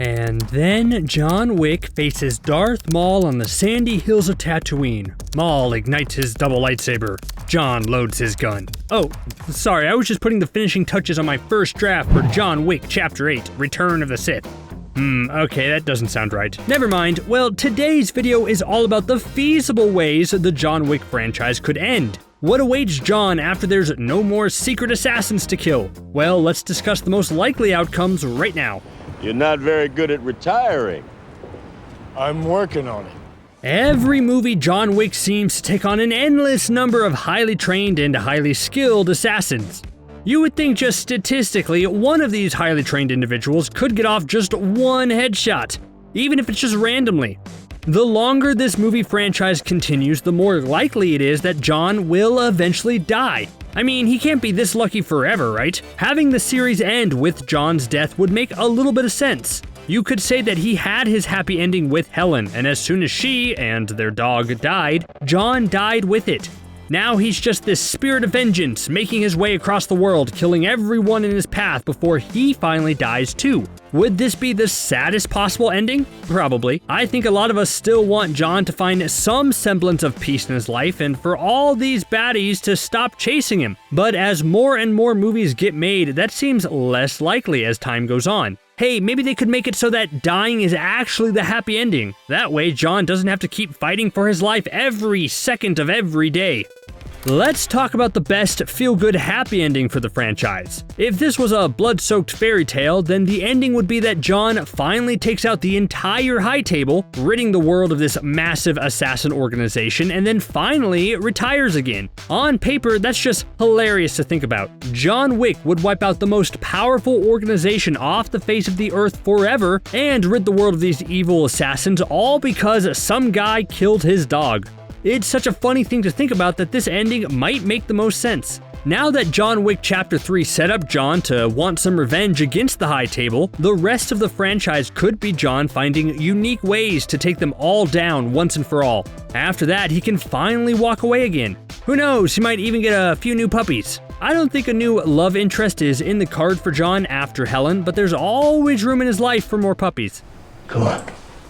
And then John Wick faces Darth Maul on the sandy hills of Tatooine. Maul ignites his double lightsaber. John loads his gun. Oh, sorry, I was just putting the finishing touches on my first draft for John Wick Chapter 8, Return of the Sith. Okay, that doesn't sound right. Never mind. Well, today's video is all about the feasible ways the John Wick franchise could end. What awaits John after there's no more secret assassins to kill? Well, let's discuss the most likely outcomes right now. You're not very good at retiring. I'm working on it. Every movie John Wick seems to take on an endless number of highly trained and highly skilled assassins. You would think just statistically, one of these highly trained individuals could get off just one headshot, even if it's just randomly. The longer this movie franchise continues, the more likely it is that John will eventually die. I mean, he can't be this lucky forever, right? Having the series end with John's death would make a little bit of sense. You could say that he had his happy ending with Helen, and as soon as she and their dog died, John died with it. Now he's just this spirit of vengeance, making his way across the world, killing everyone in his path before he finally dies too. Would this be the saddest possible ending? Probably. I think a lot of us still want John to find some semblance of peace in his life and for all these baddies to stop chasing him. But as more and more movies get made, that seems less likely as time goes on. Hey, maybe they could make it so that dying is actually the happy ending. That way, John doesn't have to keep fighting for his life every second of every day. Let's talk about the best feel-good happy ending for the franchise. If this was a blood-soaked fairy tale, then the ending would be that John finally takes out the entire High Table, ridding the world of this massive assassin organization, and then finally retires again. On paper, that's just hilarious to think about. John Wick would wipe out the most powerful organization off the face of the earth forever and rid the world of these evil assassins, all because some guy killed his dog. It's such a funny thing to think about that this ending might make the most sense. Now that John Wick Chapter 3 set up John to want some revenge against the High Table, the rest of the franchise could be John finding unique ways to take them all down once and for all. After that, he can finally walk away again. Who knows, he might even get a few new puppies. I don't think a new love interest is in the card for John after Helen, but there's always room in his life for more puppies. Come on.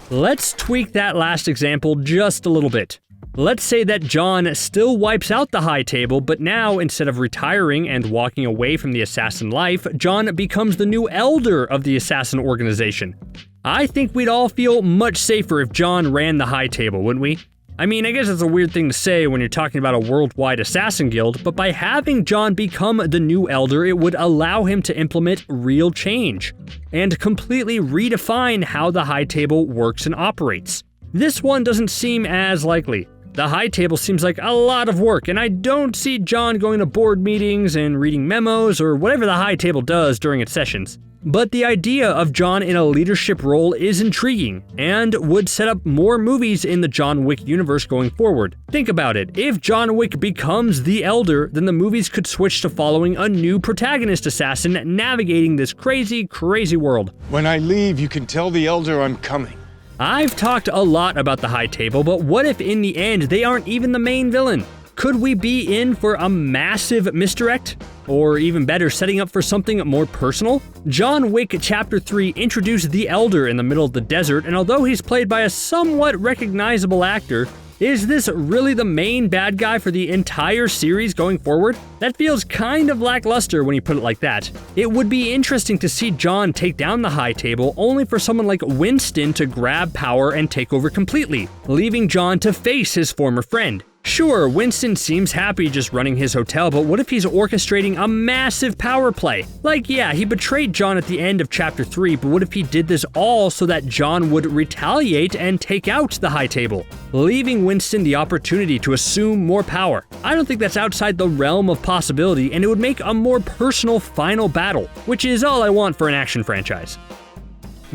Let's tweak that last example just a little bit. Let's say that John still wipes out the High Table, but now, instead of retiring and walking away from the assassin life, John becomes the new elder of the assassin organization. I think we'd all feel much safer if John ran the High Table, wouldn't we? I mean, I guess it's a weird thing to say when you're talking about a worldwide assassin guild, but by having John become the new elder, it would allow him to implement real change and completely redefine how the High Table works and operates. This one doesn't seem as likely. The High Table seems like a lot of work, and I don't see John going to board meetings and reading memos or whatever the High Table does during its sessions. But the idea of John in a leadership role is intriguing, and would set up more movies in the John Wick universe going forward. Think about it, if John Wick becomes the Elder, then the movies could switch to following a new protagonist assassin navigating this crazy, crazy world. When I leave, you can tell the Elder I'm coming. I've talked a lot about the High Table, but what if in the end they aren't even the main villain? Could we be in for a massive misdirect? Or even better, setting up for something more personal? John Wick Chapter 3 introduced the Elder in the middle of the desert, and although he's played by a somewhat recognizable actor, is this really the main bad guy for the entire series going forward? That feels kind of lackluster when you put it like that. It would be interesting to see John take down the High Table, only for someone like Winston to grab power and take over completely, leaving John to face his former friend. Sure, Winston seems happy just running his hotel, but what if he's orchestrating a massive power play? Like, yeah, he betrayed John at the end of Chapter 3, but what if he did this all so that John would retaliate and take out the High Table, leaving Winston the opportunity to assume more power? I don't think that's outside the realm of possibility, and it would make a more personal final battle, which is all I want for an action franchise.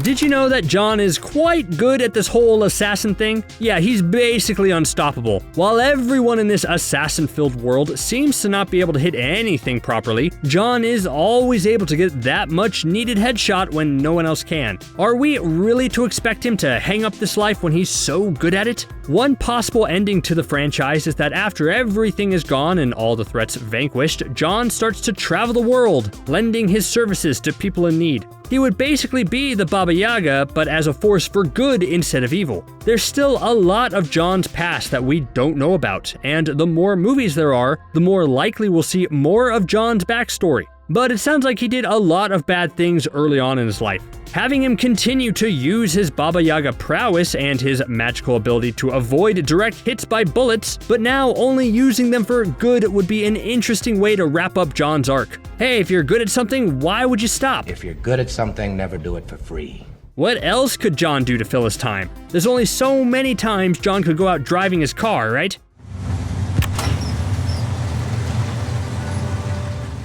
Did you know that John is quite good at this whole assassin thing? Yeah, he's basically unstoppable. While everyone in this assassin-filled world seems to not be able to hit anything properly, John is always able to get that much needed headshot when no one else can. Are we really to expect him to hang up this life when he's so good at it? One possible ending to the franchise is that after everything is gone and all the threats vanquished, John starts to travel the world, lending his services to people in need. He would basically be the Baba Yaga, but as a force for good instead of evil. There's still a lot of John's past that we don't know about, and the more movies there are, the more likely we'll see more of John's backstory. But it sounds like he did a lot of bad things early on in his life. Having him continue to use his Baba Yaga prowess and his magical ability to avoid direct hits by bullets, but now only using them for good would be an interesting way to wrap up John's arc. Hey, if you're good at something, why would you stop? If you're good at something, never do it for free. What else could John do to fill his time? There's only so many times John could go out driving his car, right?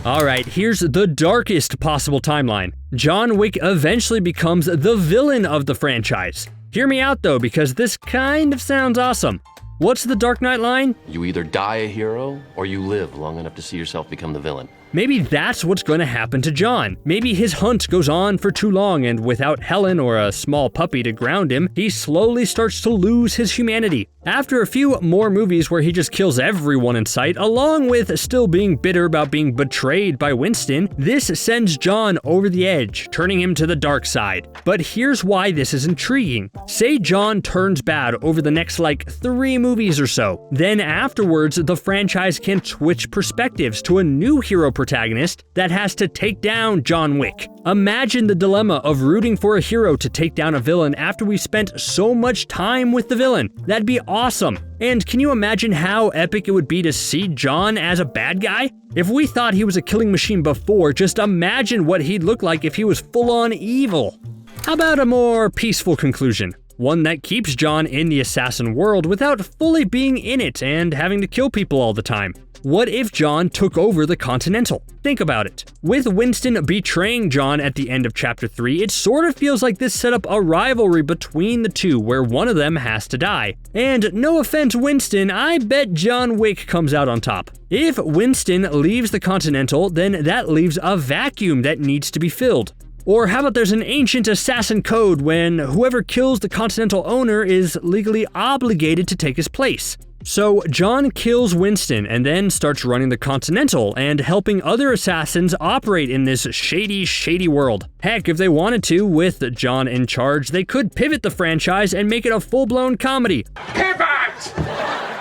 Alright, here's the darkest possible timeline. John Wick eventually becomes the villain of the franchise. Hear me out though, because this kind of sounds awesome. What's the Dark Knight line? You either die a hero, or you live long enough to see yourself become the villain. Maybe that's what's going to happen to John. Maybe his hunt goes on for too long, and without Helen or a small puppy to ground him, he slowly starts to lose his humanity. After a few more movies where he just kills everyone in sight, along with still being bitter about being betrayed by Winston, this sends John over the edge, turning him to the dark side. But here's why this is intriguing. Say John turns bad over the next 3 movies or so. Then afterwards, the franchise can switch perspectives to a new hero protagonist that has to take down John Wick. Imagine the dilemma of rooting for a hero to take down a villain after we spent so much time with the villain. That'd be awesome. And can you imagine how epic it would be to see John as a bad guy? If we thought he was a killing machine before, just imagine what he'd look like if he was full-on evil. How about a more peaceful conclusion? One that keeps John in the assassin world without fully being in it and having to kill people all the time. What if John took over the Continental? Think about it. With Winston betraying John at the end of Chapter 3, it sort of feels like this set up a rivalry between the two where one of them has to die. And no offense, Winston, I bet John Wick comes out on top. If Winston leaves the Continental, then that leaves a vacuum that needs to be filled. Or how about there's an ancient assassin code when whoever kills the Continental owner is legally obligated to take his place? So John kills Winston and then starts running the Continental and helping other assassins operate in this shady world. Heck, if they wanted to, with John in charge, they could pivot the franchise and make it a full-blown comedy. Pivot!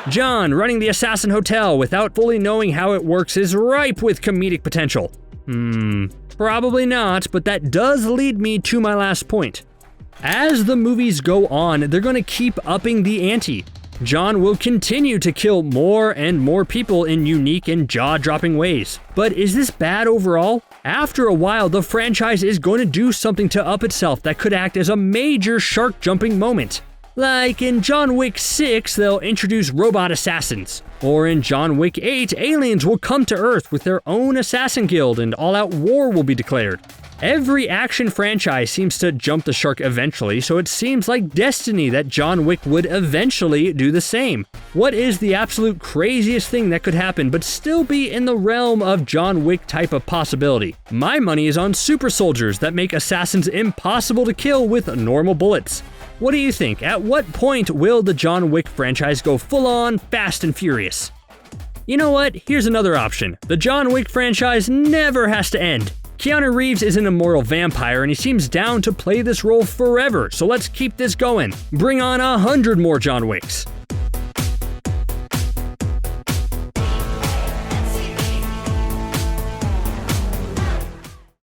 John running the Assassin Hotel without fully knowing how it works is ripe with comedic potential. Probably not, but that does lead me to my last point. As the movies go on, they're going to keep upping the ante. John will continue to kill more and more people in unique and jaw-dropping ways. But is this bad overall? After a while, the franchise is going to do something to up itself that could act as a major shark-jumping moment. Like in John Wick 6, they'll introduce robot assassins. Or in John Wick 8, aliens will come to Earth with their own assassin guild and all-out war will be declared. Every action franchise seems to jump the shark eventually, so it seems like destiny that John Wick would eventually do the same. What is the absolute craziest thing that could happen but still be in the realm of John Wick type of possibility? My money is on super soldiers that make assassins impossible to kill with normal bullets. What do you think? At what point will the John Wick franchise go full-on Fast and Furious? You know what? Here's another option. The John Wick franchise never has to end. Keanu Reeves is an immortal vampire and he seems down to play this role forever, so let's keep this going. Bring on 100 more John Wicks.